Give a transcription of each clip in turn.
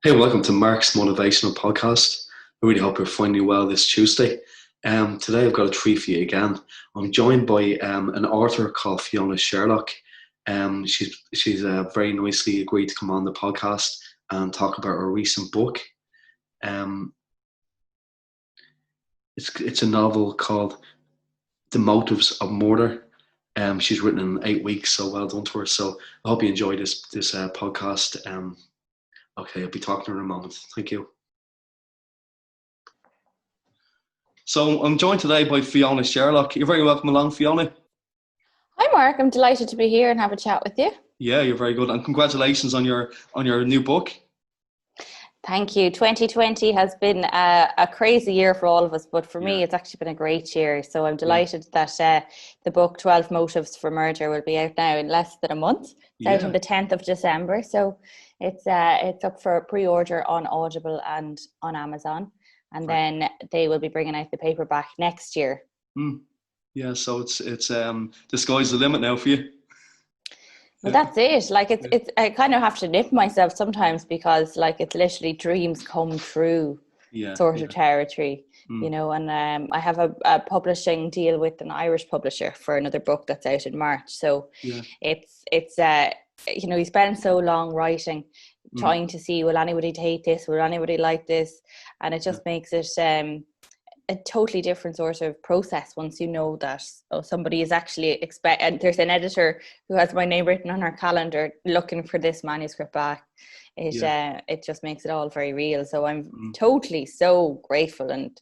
Hey, welcome to Mark's Motivational Podcast. I really hope you're finding well this Tuesday. Today I've got a treat for you again. I'm joined by an author called Fiona Sherlock. She's very nicely agreed to come on the podcast and talk about her recent book. Um, it's a novel called The Motives of Murder. She's written in 8 weeks, so well done to her. So I hope you enjoy this podcast. Okay, I'll be talking to her in a moment. Thank you. So I'm joined today by Fiona Sherlock. You're very welcome along, Fiona. Hi Mark, I'm delighted to be here and have a chat with you. Yeah, you're very good. And congratulations on your new book. Thank you. 2020 has been a crazy year for all of us, but for me, it's actually been a great year. So I'm delighted that the book 12 Motives for Murder will be out now in less than a month. It's out on the 10th of December. So it's up for pre-order on Audible and on Amazon. And then they will be bringing out the paperback next year. Yeah, so it's the sky's the limit now for you. Well, that's it. Like it's I kind of have to nip myself sometimes because like it's literally dreams come true sort of territory, you know. And I have a publishing deal with an Irish publisher for another book that's out in March. So it's you know, you spend so long writing, trying to see, will anybody take this? Will anybody like this? And it just makes it a totally different sort of process once you know that somebody is actually and there's an editor who has my name written on her calendar looking for this manuscript back. It just makes it all very real. So I'm totally so grateful and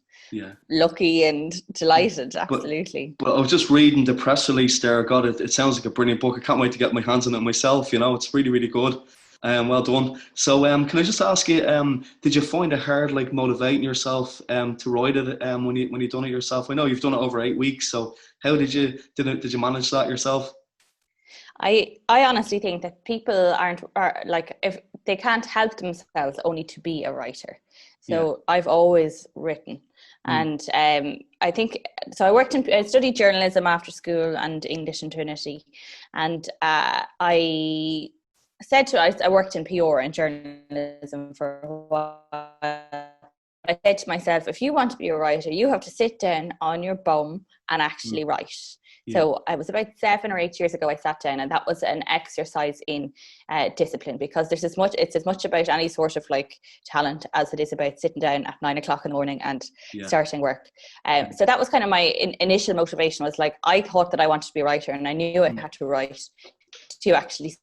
lucky and delighted. Absolutely. But I was just reading the press release there. God, it sounds like a brilliant book. I can't wait to get my hands on it myself. You know, it's really, really good. Well done. So can I just ask you, did you find it hard, like motivating yourself to write it when you done it yourself? I know you've done it over 8 weeks. So how did you manage that yourself? I honestly think that people are like, if they can't help themselves only to be a writer. So I've always written. And I think, so I studied journalism after school and English in Trinity. And I worked in PR and journalism for a while. I said to myself, if you want to be a writer, you have to sit down on your bum and actually write. So I was about 7 or 8 years ago, I sat down, and that was an exercise in discipline, because it's as much about any sort of like talent as it is about sitting down at 9 o'clock in the morning and starting work. So that was kind of my initial motivation, was like, I thought that I wanted to be a writer, and I knew I had to write to actually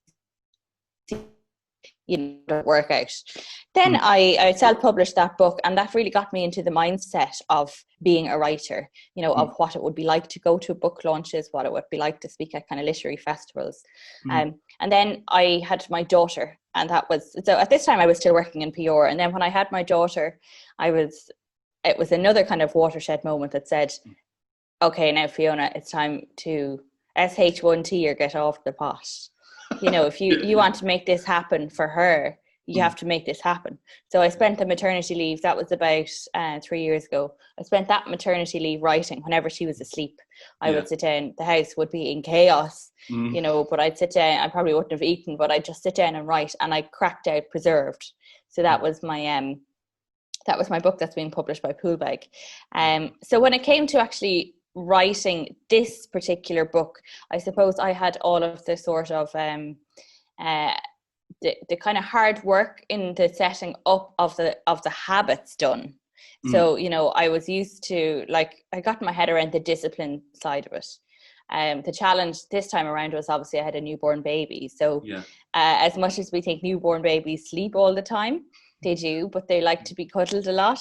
work out. Then I self-published that book, and that really got me into the mindset of being a writer, you know, of what it would be like to go to book launches, what it would be like to speak at kind of literary festivals. And then I had my daughter, and so at this time I was still working in PR. And then when I had my daughter, it was another kind of watershed moment that said, okay, now Fiona, it's time to SH1T or get off the pot. You know, if you want to make this happen for her, you have to make this happen. So I spent the maternity leave, that was about 3 years ago. I spent that maternity leave writing whenever she was asleep. I would sit down, the house would be in chaos, you know, but I'd sit down, I probably wouldn't have eaten, but I'd just sit down and write, and I cracked out Preserved. So that was my book that's being published by Poolbag. So when it came to actually writing this particular book, I suppose I had all of the sort of the kind of hard work in the setting up of the habits done. So, you know, I was used to, like, I got my head around the discipline side of it. The challenge this time around was, obviously I had a newborn baby. So as much as we think newborn babies sleep all the time, they do, but they like to be cuddled a lot.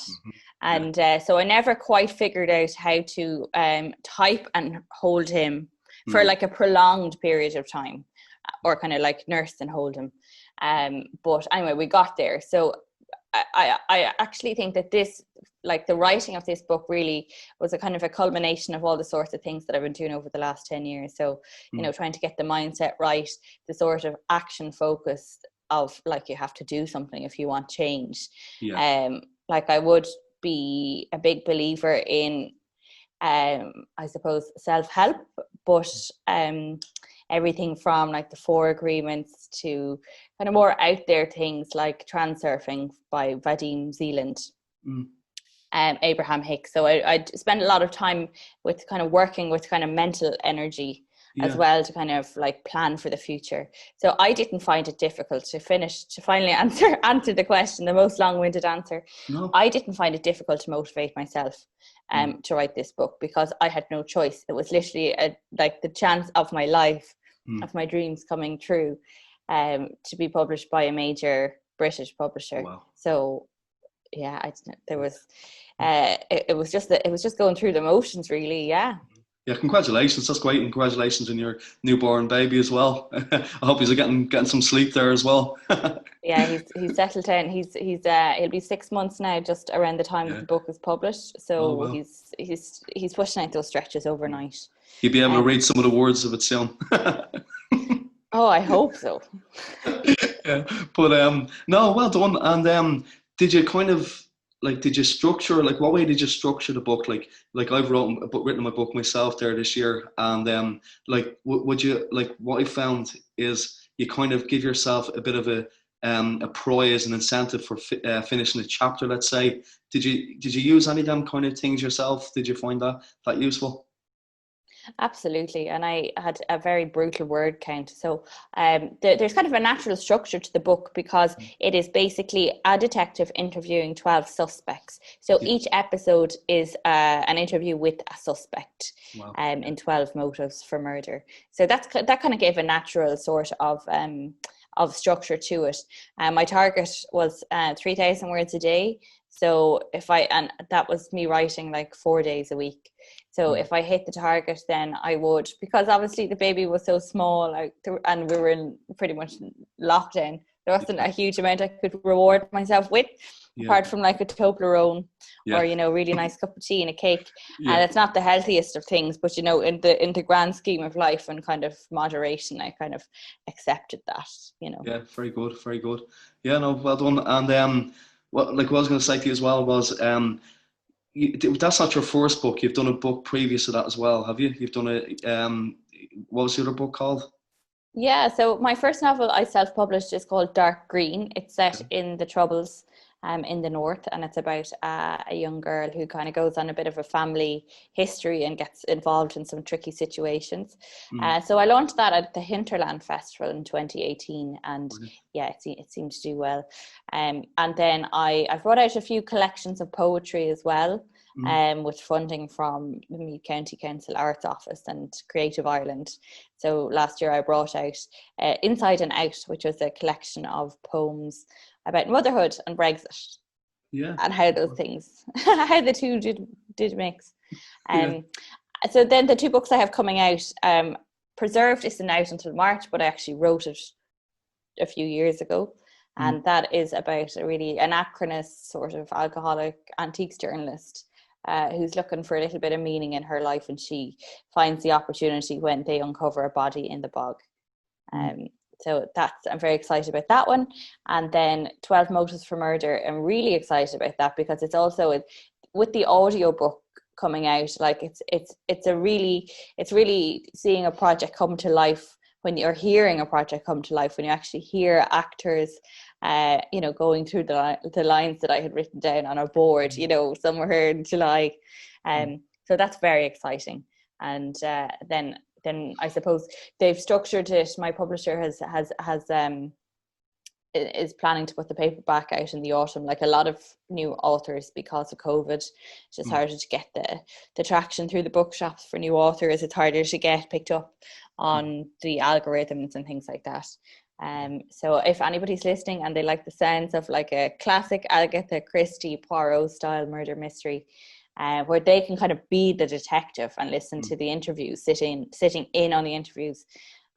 And so I never quite figured out how to type and hold him for like a prolonged period of time, or kind of like nurse and hold him. But anyway, we got there. So I actually think that this, like the writing of this book, really was a kind of a culmination of all the sorts of things that I've been doing over the last 10 years. So, you know, trying to get the mindset right, the sort of action focus of, like, you have to do something if you want change. Like, I would be a big believer in I suppose self-help, but everything from like the 4 agreements to kind of more out there things like Transurfing by Vadim Zealand, Mm. Abraham Hicks. So I spend a lot of time with kind of working with kind of mental energy as Yeah. well to kind of like plan for the future. So I didn't find it difficult to finally answer the question, the most long-winded answer. No. I didn't find it difficult to motivate myself to write this book, because I had no choice. It was literally like the chance of my life, of my dreams coming true, to be published by a major British publisher. Wow. So yeah, it was just going through the motions, really. Yeah. Yeah, congratulations. That's great. And congratulations on your newborn baby as well. I hope he's getting some sleep there as well. Yeah, he's settled in. He'll be 6 months now, just around the time that Yeah. the book is published. Oh, So wow. he's pushing out those stretches overnight. You'll be able to Um, read some of the words of it soon. oh, I hope so. Yeah. But no, well done. And did you kind of like, did you structure, like, what way did you structure the book? Like I've written my book myself there this year, and like would you, like, what I found is you kind of give yourself a bit of a prize, an incentive for finishing a chapter, let's say. Did you use any of them kind of things yourself? Did you find that useful? Absolutely. And I had a very brutal word count. So there's kind of a natural structure to the book, because it is basically a detective interviewing 12 suspects. So Yeah. each episode is an interview with a suspect, Wow. in 12 motives for murder. So that kind of gave a natural sort of structure to it. My target was 3,000 words a day. So and that was me writing like 4 days a week. So if I hit the target, then I would, because obviously the baby was so small, and we were in pretty much lockdown, there wasn't a huge amount I could reward myself with, Yeah. apart from like a Toblerone, Yeah. or really nice cup of tea and a cake. Yeah. And it's not the healthiest of things, but in the grand scheme of life and kind of moderation, I kind of accepted that. Yeah, very good, very good. Yeah, no, well done. And what I was going to say to you as well was, that's not your first book. You've done a book previous to that as well, have you? You've done what was the other book called? Yeah, so my first novel I self-published is called Dark Green. It's set in the Troubles, in the north, and it's about a young girl who kind of goes on a bit of a family history and gets involved in some tricky situations. So I launched that at the Hinterland Festival in 2018, and yeah, it seemed to do well. And then I've brought out a few collections of poetry as well, with funding from the Meath County Council Arts Office and Creative Ireland. So last year I brought out Inside and Out, which was a collection of poems about motherhood and Brexit. Yeah. And how those things, how the two did mix. Yeah. So then the two books I have coming out, Preserved isn't out until March, but I actually wrote it a few years ago. And that is about a really anachronist, sort of alcoholic antiques journalist, who's looking for a little bit of meaning in her life, and she finds the opportunity when they uncover a body in the bog. So I'm very excited about that one. And then 12 Motives for Murder, I'm really excited about that, because it's also with the audio book coming out, like it's really seeing a project come to life, when you're hearing a project come to life, when you actually hear actors going through the lines that I had written down on a board, somewhere in July. So that's very exciting. And then I suppose they've structured it. My publisher is planning to put the paperback out in the autumn. Like a lot of new authors, because of COVID, it's just harder to get the traction through the bookshops for new authors. It's harder to get picked up on the algorithms and things like that. So if anybody's listening and they like the sounds of like a classic Agatha Christie Poirot style murder mystery, where they can kind of be the detective and listen to the interviews, sitting in on the interviews,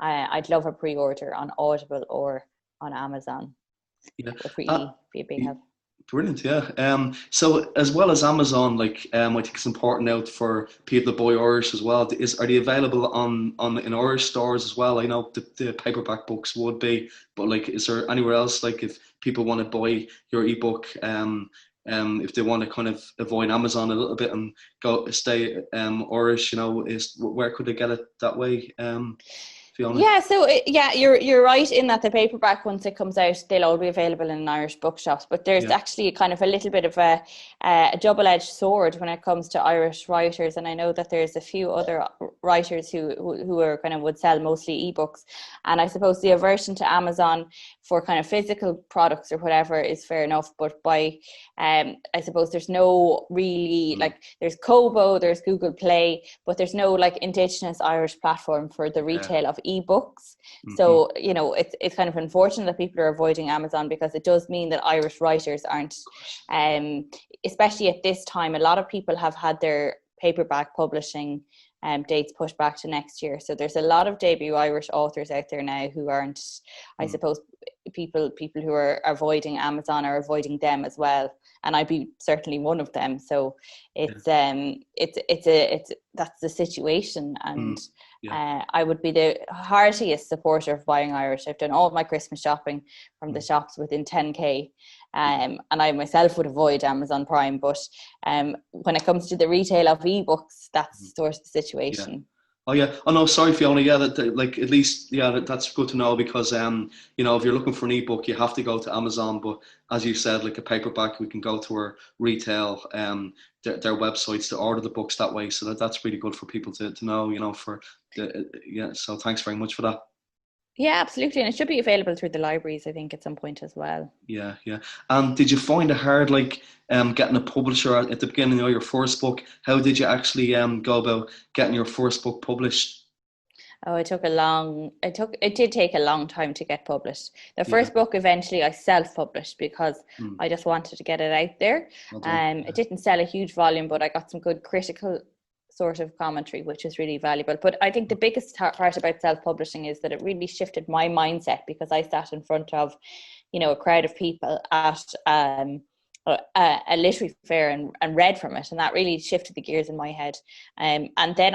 I'd love a pre-order on Audible or on Amazon. Yeah. Would really be a big help. Brilliant, yeah. So as well as Amazon, like I think it's important now for people that buy Irish as well. Are they available on in Irish stores as well? I know the paperback books would be, but like, is there anywhere else, like if people want to buy your ebook, if they want to kind of avoid Amazon a little bit and stay Irish, where could they get it that way, Fiona? Yeah, so yeah, you're right in that the paperback, once it comes out, they'll all be available in Irish bookshops. But there's Yeah. actually kind of a little bit of a double-edged sword when it comes to Irish writers, and I know that there's a few other writers who are kind of would sell mostly ebooks, and I suppose the aversion to Amazon for kind of physical products or whatever is fair enough. But by I suppose there's no really like, there's Kobo, there's Google Play, but there's no like indigenous Irish platform for the Yeah. retail of ebooks. Mm-hmm. So, you know, it's kind of unfortunate that people are avoiding Amazon, because it does mean that Irish writers aren't, especially at this time, a lot of people have had their paperback publishing dates pushed back to next year. So there's a lot of debut Irish authors out there now who aren't, I suppose, people who are avoiding Amazon are avoiding them as well, and I'd be certainly one of them. So it's that's the situation, and I would be the heartiest supporter of buying Irish. I've done all of my Christmas shopping from the shops within 10k, and I myself would avoid Amazon Prime. But when it comes to the retail of ebooks, that's sort of the situation. Oh yeah. Oh no, sorry, Fiona. Yeah, like at least that's good to know, because you know, if you're looking for an ebook, you have to go to Amazon. But as you said, like a paperback, we can go to our retail their websites to order the books that way. So that's really good for people to know. You know, for the yeah. So thanks very much for that. Yeah, absolutely, and it should be available through the libraries, I think, at some point as well. Yeah, yeah. And did you find it hard, like getting a publisher at the beginning of your first book? How did you actually go about getting your first book published? Oh, it did take a long time to get published. The Yeah. first book eventually I self-published because Mm. I just wanted to get it out there. Well done. It didn't sell a huge volume, but I got some good critical sort of commentary, which is really valuable. But I think the biggest part about self-publishing is that it really shifted my mindset, because I sat in front of, you know, a crowd of people at a literary fair, and read from it, and that really shifted the gears in my head. And then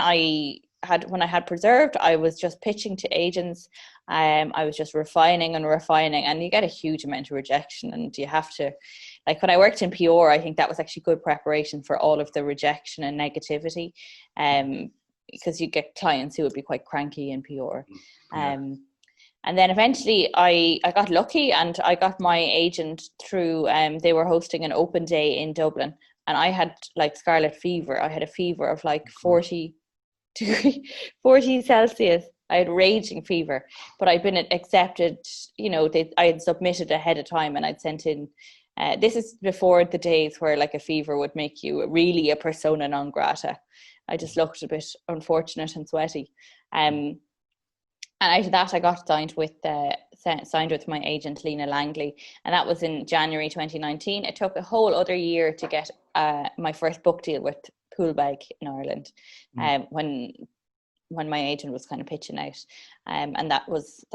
when I had Preserved, I was just pitching to agents. I was just refining and refining, and you get a huge amount of rejection, and you have to, like when I worked in PR, I think that was actually good preparation for all of the rejection and negativity, because you get clients who would be quite cranky in PR. Yeah. And then eventually I got lucky, and I got my agent through, they were hosting an open day in Dublin, and I had like scarlet fever. I had a fever of like 40 degree 40 Celsius. I had raging fever, but I'd been accepted, you know, I had submitted ahead of time, and I'd sent in, this is before the days where like a fever would make you really a persona non grata. I just looked a bit unfortunate and sweaty. And out of that, I got signed with my agent, Lena Langley, and that was in January 2019. It took a whole other year to get my first book deal with Poolbeg in Ireland, when my agent was kind of pitching out, and that was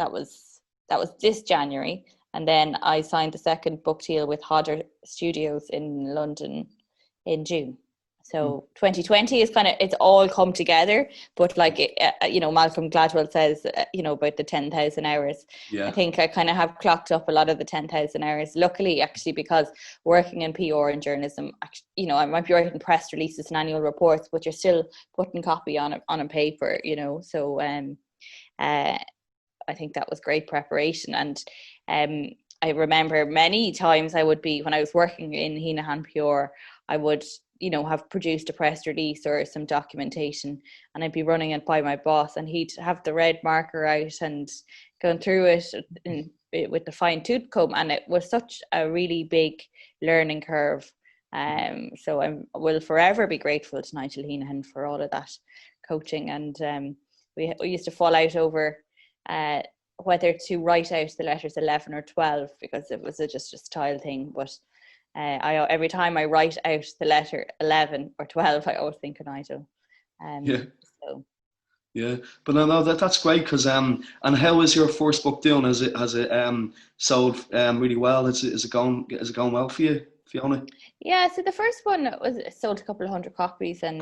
this January. And then I signed the second book deal with Hodder Studios in London in June. So 2020 is kind of, it's all come together, but like, you know, Malcolm Gladwell says, you know, about the 10,000 hours. Yeah. I think I kind of have clocked up a lot of the 10,000 hours. Luckily, actually, because working in PR and journalism, you know, I might be writing press releases and annual reports, but you're still putting copy on a paper, you know. So I think that was great preparation. And I remember many times I would be, when I was working in Heenahan PR, I would, you know, have produced a press release or some documentation, and I'd be running it by my boss, and he'd have the red marker out and going through it with the fine tooth comb, and it was such a really big learning curve. So I will forever be grateful to Nigel Heenahan for all of that coaching. And we used to fall out over whether to write out the letters 11 or 12, because it was just a style thing. But every time I write out the letter 11 or 12, I always think of Nigel. Yeah. So. Yeah, but no, that's great, because and how is your first book doing? Has it sold really well? Is it going well for you, Fiona? Yeah, so the first one was sold a couple of hundred copies, and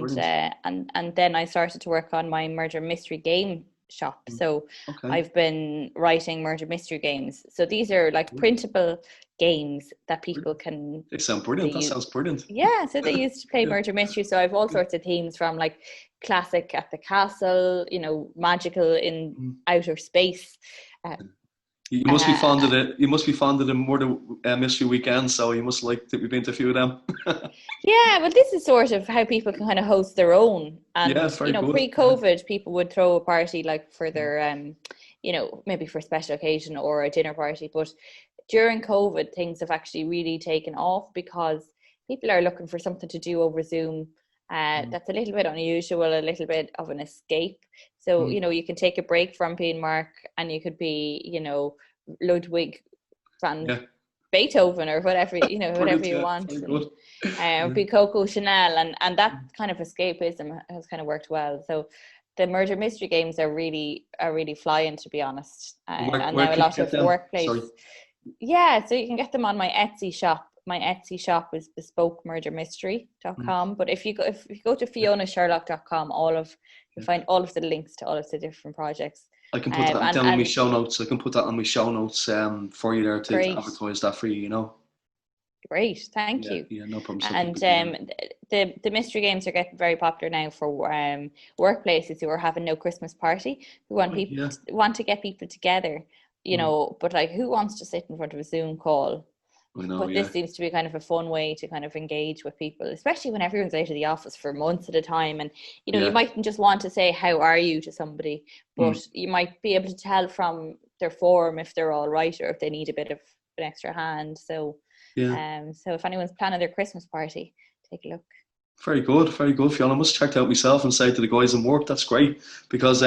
then I started to work on my murder mystery game shop. So Okay. I've been writing murder mystery games. So these are like printable games that people can. They sound brilliant. That sounds brilliant. Yeah, so they used to play murder mystery. So I have all sorts of themes, from like classic at the castle, magical in outer space. You must be fond of it. You must be fond of the murder mystery weekend. So you must like that we've been to a few of them. Yeah, but this is sort of how people can kind of host their own. And, Yeah, very good. pre-COVID, people would throw a party like for their, maybe for a special occasion or a dinner party. But during COVID, things have actually really taken off because people are looking for something to do over Zoom. That's a little bit unusual, a little bit of an escape. So, you can take a break from being Mark, and you could be, Ludwig van Beethoven or whatever, whatever you want. Or be Coco Chanel, and that kind of escapism has kind of worked well. So the murder mystery games are really flying, to be honest. And now a lot of workplace. Yeah, so you can get them on my Etsy shop. My Etsy shop is bespoke-murder-mystery.com. But if you go to FionaSherlock.com, you'll find all of the links to all of the different projects. I can put that down in my show notes. I can put that on my show notes for you there to advertise that for you. Great, thank you. Yeah, no problem. And the mystery games are getting very popular now for workplaces who are having no Christmas party, who want to get people together. But like, who wants to sit in front of a Zoom call? I know, but this seems to be kind of a fun way to kind of engage with people, especially when everyone's out of the office for months at a time. And, you mightn't just want to say, how are you to somebody, but you might be able to tell from their form if they're all right or if they need a bit of an extra hand. So, so if anyone's planning their Christmas party, take a look. Very good, Fiona. I must check it out myself and say to the guys in work, that's great, because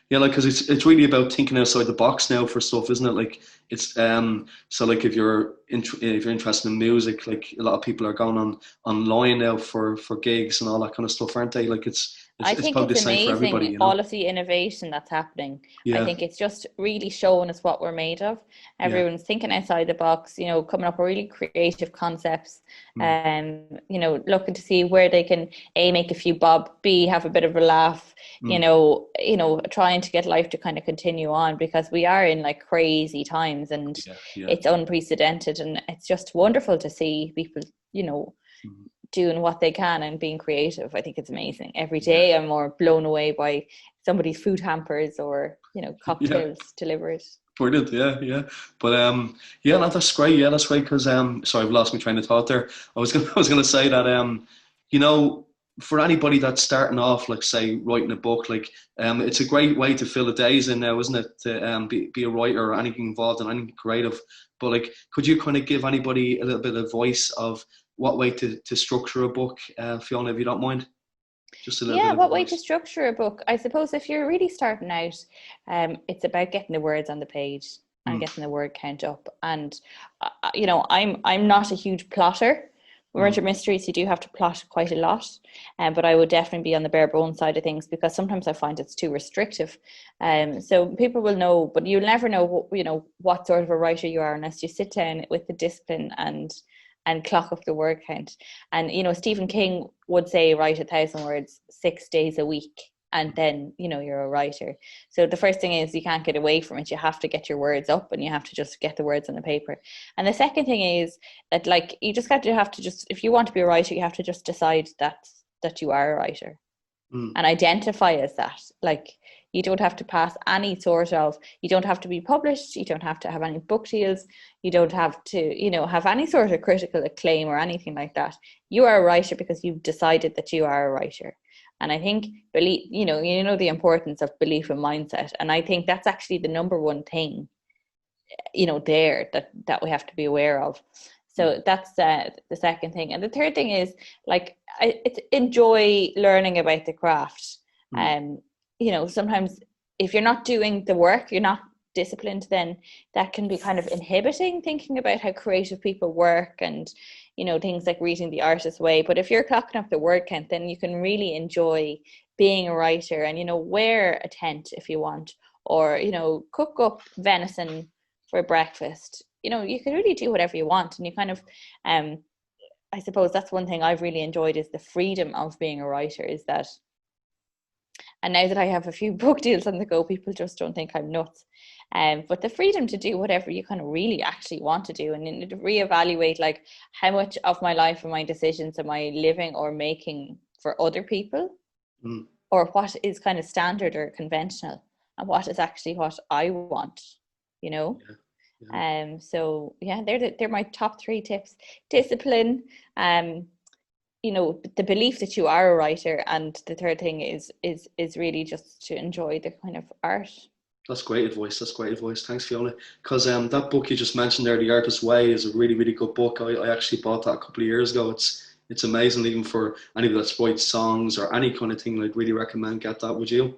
because it's really about thinking outside the box now for stuff, isn't it? Like it's so like if you're interested in music, like a lot of people are going online now for gigs and all that kind of stuff, aren't they? Like I think probably it's the same for everybody, amazing, all of the innovation that's happening. Yeah. I think it's just really showing us what we're made of. Everyone's thinking outside the box, coming up with really creative concepts, looking to see where they can A, make a few bob, B, have a bit of a laugh, trying to get life to kind of continue on, because we are in like crazy times and it's unprecedented, and it's just wonderful to see people, doing what they can and being creative. I think it's amazing. Every day I'm more blown away by somebody's food hampers or, cocktails delivered. Brilliant, yeah. But no, that's great. Yeah, that's great, because sorry, I've lost my train of thought there. I was gonna say that for anybody that's starting off, like say writing a book, like it's a great way to fill the days in now, isn't it? To be a writer or anything involved in anything creative. But like, could you kind of give anybody a little bit of advice of what way to structure a book, Fiona, if you don't mind? Just a little bit of what way to structure a book? I suppose if you're really starting out, it's about getting the words on the page and getting the word count up. And I'm not a huge plotter. Murder mysteries, you do have to plot quite a lot, but I would definitely be on the bare bones side of things, because sometimes I find it's too restrictive. So people will know, but you'll never know what sort of a writer you are unless you sit down with the discipline and clock up the word count. And Stephen King would say, write 1,000 words 6 days a week, and then you're a writer. So the first thing is, you can't get away from it. You have to get your words up, and you have to just get the words on the paper. And the second thing is that, like, you just have to if you want to be a writer, you have to just decide that you are a writer and identify as that. Like, you don't have to pass any you don't have to be published, you don't have to have any book deals, you don't have to have any sort of critical acclaim or anything like that. You are a writer because you've decided that you are a writer. And I think the importance of belief and mindset, and I think that's actually the number one thing there that we have to be aware of. So that's the second thing. And the third thing is, like, enjoy learning about the craft. Sometimes if you're not doing the work, you're not disciplined, then that can be kind of inhibiting thinking about how creative people work and, things like reading The Artist's Way. But if you're clocking up the word count, then you can really enjoy being a writer and, wear a tent if you want, or, cook up venison for breakfast. You can really do whatever you want. And you kind of, I suppose that's one thing I've really enjoyed, is the freedom of being a writer, is that And now that I have a few book deals on the go, people just don't think I'm nuts. But the freedom to do whatever you kind of really actually want to do, and then to reevaluate like how much of my life and my decisions am I living or making for other people, or what is kind of standard or conventional, and what is actually what I want, you know. So yeah, they're my top 3 tips: discipline, you know, the belief that you are a writer, and the third thing is really just to enjoy the kind of art. That's great advice. That's great advice. Thanks, Fiona. Because that book you just mentioned there, The Artist's Way, is a really, really good book. I actually bought that a couple of years ago. It's amazing, even for anybody that's writes songs or any kind of thing. I'd really recommend get that. Would you?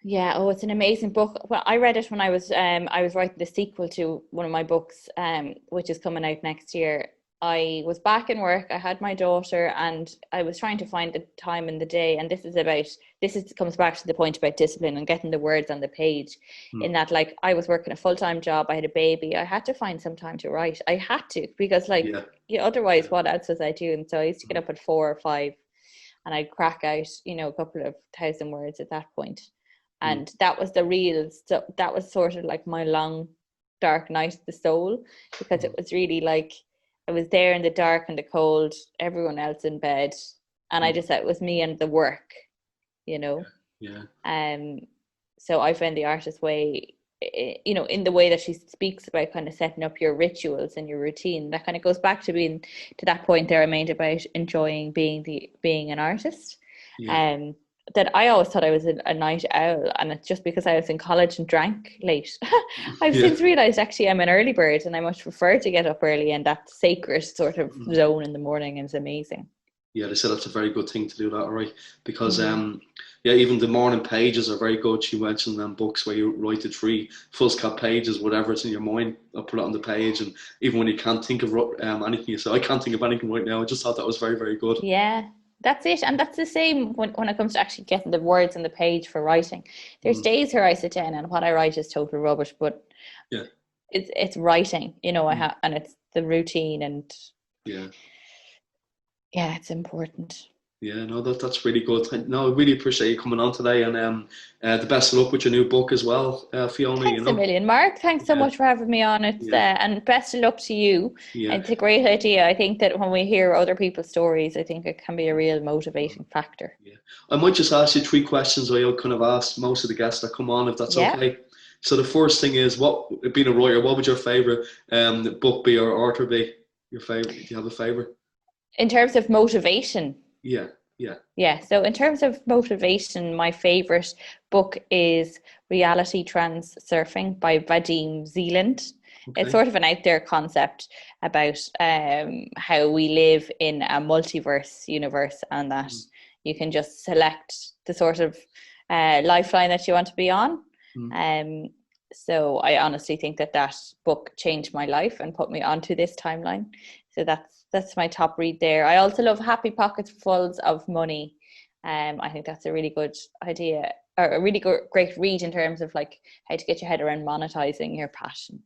Yeah, oh, it's an amazing book. Well, I read it when I was writing the sequel to one of my books, which is coming out next year. I was back in work. I had my daughter, and I was trying to find the time in the day. And comes back to the point about discipline and getting the words on the page. In that, like, I was working a full-time job. I had a baby. I had to find some time to write. I had to, because otherwise, what else was I doing? So I used to get up at 4 or 5, and I'd crack out, you know, a couple of 1,000 words at that point. And that was that was sort of like my long, dark night of the soul, because it was really like, I was there in the dark and the cold, everyone else in bed, and I just thought it was me and the work, you know. So I found The Artist's Way, you know, in the way that she speaks about kind of setting up your rituals and your routine. That kind of goes back to being to that point there I made about enjoying being an artist. That I always thought I was a night owl, and it's just because I was in college and drank late. I've since realised actually I'm an early bird, and I much prefer to get up early, and that sacred sort of zone in the morning is amazing. Yeah, they said that's a very good thing to do that, right? Because even the morning pages are very good. She mentioned them books where you write the 3 full-scap pages, whatever's in your mind, I'll put it on the page. And even when you can't think of anything, you say, I can't think of anything right now. I just thought that was very, very good. Yeah. That's it. And that's the same when it comes to actually getting the words on the page for writing. There's days where I sit down and what I write is total rubbish, but it's writing, you know, and it's the routine, and it's important. Yeah, no, that's really good. No, I really appreciate you coming on today, and the best of luck with your new book as well, Fiona. Thanks a million, Mark. Thanks so much for having me on. And best of luck to you. It's a great idea. I think that when we hear other people's stories, I think it can be a real motivating factor. I might just ask you 3 questions I kind of ask most of the guests that come on, if that's okay. So the first thing is, being a writer, what would your favorite book be, or author be? Your favorite? Do you have a favorite? In terms of motivation. So in terms of motivation, my favorite book is Reality Transurfing by Vadim Zeland. It's sort of an out there concept about how we live in a multiverse universe, and that you can just select the sort of lifeline that you want to be on. So I honestly think that book changed my life and put me onto this timeline. So that's my top read there. I also love Happy Pockets Full of Money. I think that's a really good idea, or a really great read in terms of like how to get your head around monetizing your passion.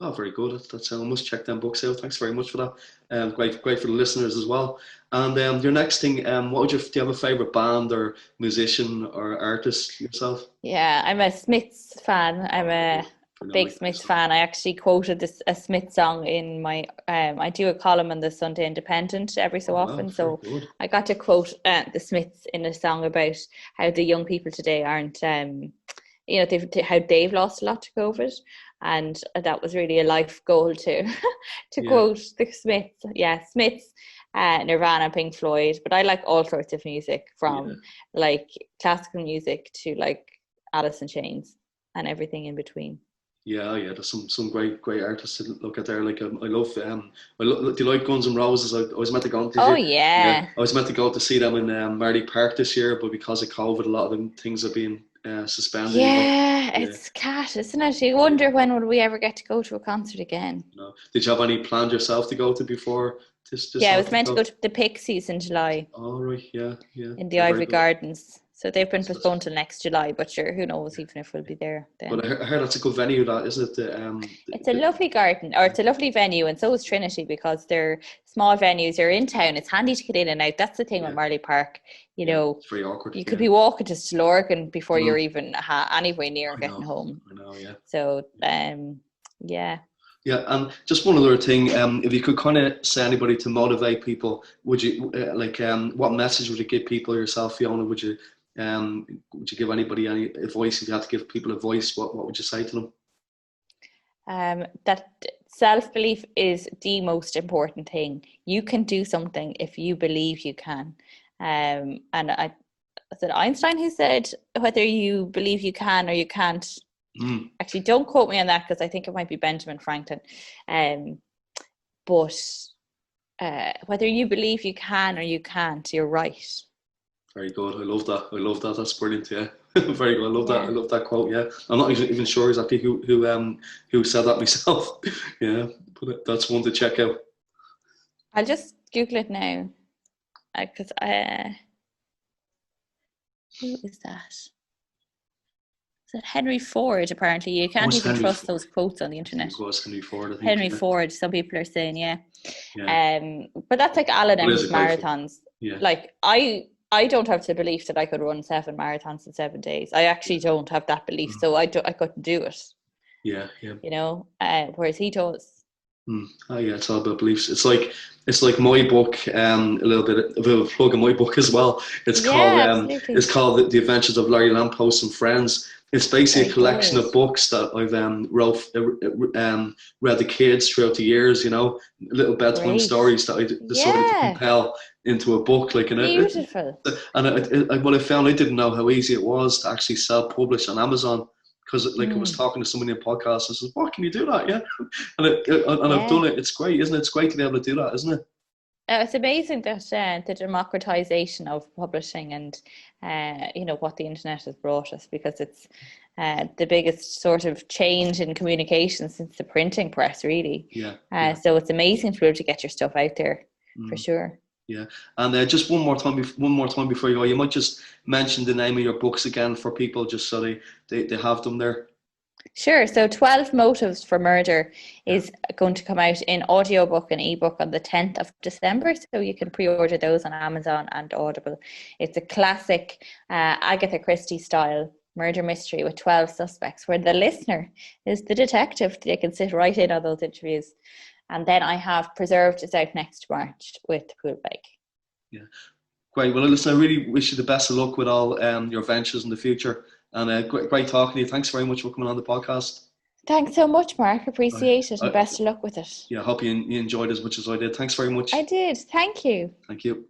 Oh, very good. That's I must check them books out. Thanks very much for that. Great for the listeners as well. And your next thing, do you have a favorite band or musician or artist yourself? Yeah, I'm a Smiths fan. I'm a big Smiths fan. I actually quoted a Smiths song in my I do a column in the Sunday Independent every so often. So I got to quote the Smiths in a song about how the young people today aren't how they've lost a lot to COVID, and that was really a life goal to quote the Smiths. Smiths, Nirvana, Pink Floyd, but I like all sorts of music, from like classical music to like Alice in Chains and everything in between. There's some great artists to look at there. Like I love do you like Guns N' Roses? I was meant to go. I was meant to go to see them in Marley Park this year, but because of COVID, a lot of them things have been suspended. It's cat, isn't it? You wonder when would we ever get to go to a concert again. No. Did you have any planned yourself to go to before this I was meant to go to the Pixies in July. Oh right, yeah. In the Ivory Gardens. So they've been postponed till next July, but sure, who knows, even if we'll be there then. But I heard that's a good venue, that, isn't it? It's a lovely garden, or it's a lovely venue, and so is Trinity, because they're small venues. You're in town. It's handy to get in and out. That's the thing with Marley Park. You know, it's very awkward. You could be walking to Stillorgan before you're even anywhere near getting home. I know, yeah. So, yeah. Yeah, and just one other thing, if you could kind of say anybody to motivate people, would you what message would you give people yourself, Fiona? Would you give anybody any advice? If you had to give people advice, what would you say to them? That self-belief is the most important thing. You can do something if you believe you can. And I said Einstein, who said, whether you believe you can or you can't. Actually, don't quote me on that, because I think it might be Benjamin Franklin. But whether you believe you can or you can't, you're right. Very good. I love that. That's brilliant. Yeah, very good. I love that. I love that quote. Yeah, I'm not even sure exactly who said that myself. Yeah, but that's one to check out. I'll just Google it now, because who is that? Henry Ford, apparently. You can't even trust those quotes on the internet. It was Henry Ford, I think. Henry Ford, some people are saying, yeah. But that's like Alan and his marathons. Yeah. Like, I don't have the belief that I could run 7 marathons in 7 days. I actually don't have that belief, so I couldn't do it. Yeah, yeah. You know, whereas he does. Oh yeah, it's all about beliefs. It's like my book, a little bit of a plug in my book as well. It's called The Adventures of Larry Lamppost and Friends. It's basically a collection of books that I've read to kids throughout the years. You know, little bedtime stories that I decided to compel into a book. Beautiful. And what I found, I didn't know how easy it was to actually self-publish on Amazon. Because I was talking to somebody in a podcast, I said, "What, can you do that?" Yeah, and I've done it. It's great, isn't it? It's great to be able to do that, isn't it? It's amazing that the democratization of publishing and what the internet has brought us, because it's the biggest sort of change in communication since the printing press, really. So it's amazing to be able to get your stuff out there, for sure. Yeah, and just one more time before you go, you might just mention the name of your books again for people, just so they have them there. Sure. So 12 Motives for Murder is going to come out in audiobook and ebook on the 10th of December. So you can pre-order those on Amazon and Audible. It's a classic Agatha Christie style murder mystery with 12 suspects, where the listener is the detective. They can sit right in on those interviews. And then I have Preserved is out next March with Poolbeg. Yeah, great. Well, listen, I really wish you the best of luck with all your ventures in the future. And great talking to you. Thanks very much for coming on the podcast. Thanks so much, Mark. Appreciate it, and best of luck with it. Yeah, I hope you enjoyed as much as I did. Thanks very much. I did. Thank you. Thank you.